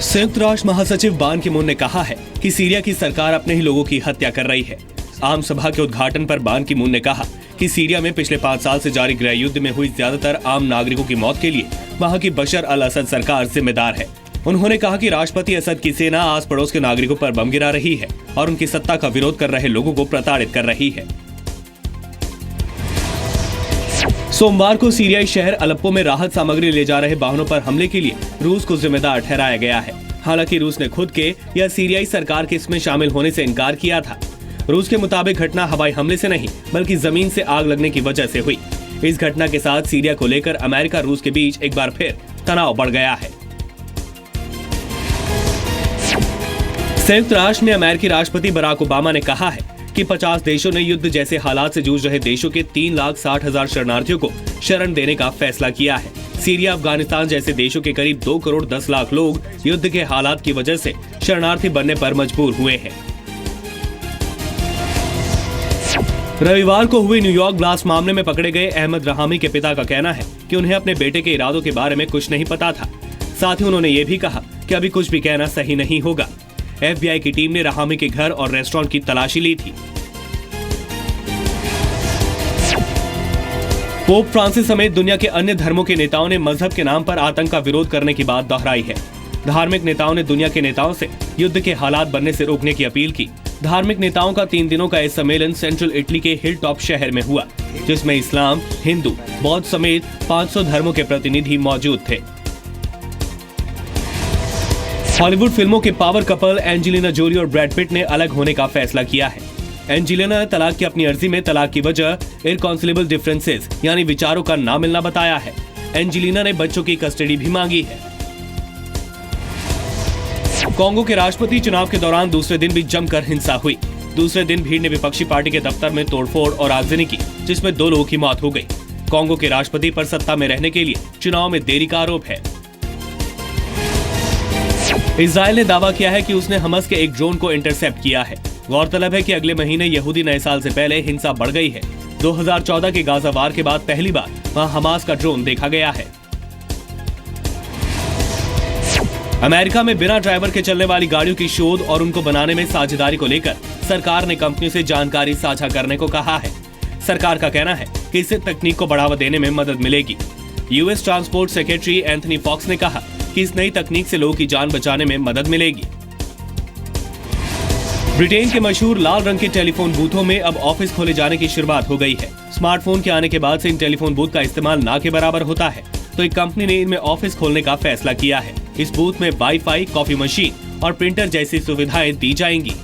संयुक्त राष्ट्र महासचिव बान की मून ने कहा है कि सीरिया की सरकार अपने ही लोगों की हत्या कर रही है। आम सभा के उद्घाटन पर बान की मून ने कहा कि सीरिया में पिछले 5 साल से जारी गृह युद्ध में हुई ज्यादातर आम नागरिकों की मौत के लिए वहां की बशर अल असद सरकार जिम्मेदार है। उन्होंने कहा कि राष्ट्रपति असद की सेना आस पड़ोस के नागरिकों पर बम गिरा रही है और उनकी सत्ता का विरोध कर रहे लोगों को प्रताड़ित कर रही है। सोमवार को सीरियाई शहर अलेप्पो में राहत सामग्री ले जा रहे वाहनों पर हमले के लिए रूस को जिम्मेदार ठहराया गया है। हालांकि रूस ने खुद के या सीरियाई सरकार के इसमें शामिल होने से इनकार किया था। रूस के मुताबिक घटना हवाई हमले से नहीं बल्कि जमीन से आग लगने की वजह से हुई। इस घटना के साथ सीरिया को लेकर अमेरिका रूस के बीच एक बार फिर तनाव बढ़ गया है। संयुक्त राष्ट्र में अमेरिकी राष्ट्रपति बराक ओबामा ने कहा है कि 50 देशों ने युद्ध जैसे हालात से जूझ रहे देशों के 3,60,000 शरणार्थियों को शरण देने का फैसला किया है। सीरिया, अफगानिस्तान जैसे देशों के करीब 2 करोड़ 10 लाख लोग युद्ध के हालात की वजह से शरणार्थी बनने पर मजबूर हुए हैं। रविवार को हुए न्यूयॉर्क ब्लास्ट मामले में पकड़े गए अहमद रहामी के पिता का कहना है कि उन्हें अपने बेटे के इरादों के बारे में कुछ नहीं पता था। साथ ही उन्होंने ये भी कहा कि अभी कुछ भी कहना सही नहीं होगा। FBI की टीम ने रहामी के घर और रेस्टोरेंट की तलाशी ली थी। पोप फ्रांसिस समेत दुनिया के अन्य धर्मों के नेताओं ने मजहब के नाम पर आतंक का विरोध करने की बात दोहराई है। धार्मिक नेताओं ने दुनिया के नेताओं से युद्ध के हालात बनने से रोकने की अपील की। धार्मिक नेताओं का 3 दिनों का इस सम्मेलन सेंट्रल इटली के हिल टॉप शहर में हुआ, जिसमें इस्लाम, हिंदू, बौद्ध समेत 500 धर्मों के प्रतिनिधि मौजूद थे। हॉलीवुड फिल्मों के पावर कपल एंजेलिना जोली और ब्रैड पिट ने अलग होने का फैसला किया है। एंजेलिना ने तलाक की अपनी अर्जी में तलाक की वजह इरकॉन्सिलेबल डिफरेंसेस यानी विचारों का ना मिलना बताया है। एंजेलिना ने बच्चों की कस्टडी भी मांगी है। कांगो के राष्ट्रपति चुनाव के दौरान दूसरे दिन भी जमकर हिंसा हुई। दूसरे दिन भीड़ ने विपक्षी पार्टी के दफ्तर में तोड़फोड़ और आगजनी की, जिसमें 2 लोगों की मौत हो गई। कांगो के राष्ट्रपति पर सत्ता में रहने के लिए चुनाव में देरी का आरोप है। इजरायल ने दावा किया है कि उसने हमास के एक ड्रोन को इंटरसेप्ट किया है। गौरतलब है कि अगले महीने यहूदी नए साल से पहले हिंसा बढ़ गई है। 2014 के गाजा वार के बाद पहली बार वहां हमास का ड्रोन देखा गया है। अमेरिका में बिना ड्राइवर के चलने वाली गाड़ियों की शोध और उनको बनाने में साझेदारी को लेकर सरकार ने कंपनियों से जानकारी साझा करने को कहा है। सरकार का कहना है कि इससे तकनीक को बढ़ावा देने में मदद मिलेगी। US transport secretary Anthony Fox ने कहा कि इस नई तकनीक से लोगों की जान बचाने में मदद मिलेगी। ब्रिटेन के मशहूर लाल रंग के टेलीफोन बूथों में अब ऑफिस खोले जाने की शुरुआत हो गई है। स्मार्टफोन के आने के बाद से इन टेलीफोन बूथ का इस्तेमाल ना के बराबर होता है, तो एक कंपनी ने इनमें ऑफिस खोलने का फैसला किया है। इस बूथ में वाईफाई, कॉफी मशीन और प्रिंटर जैसी सुविधाएं दी जाएंगी।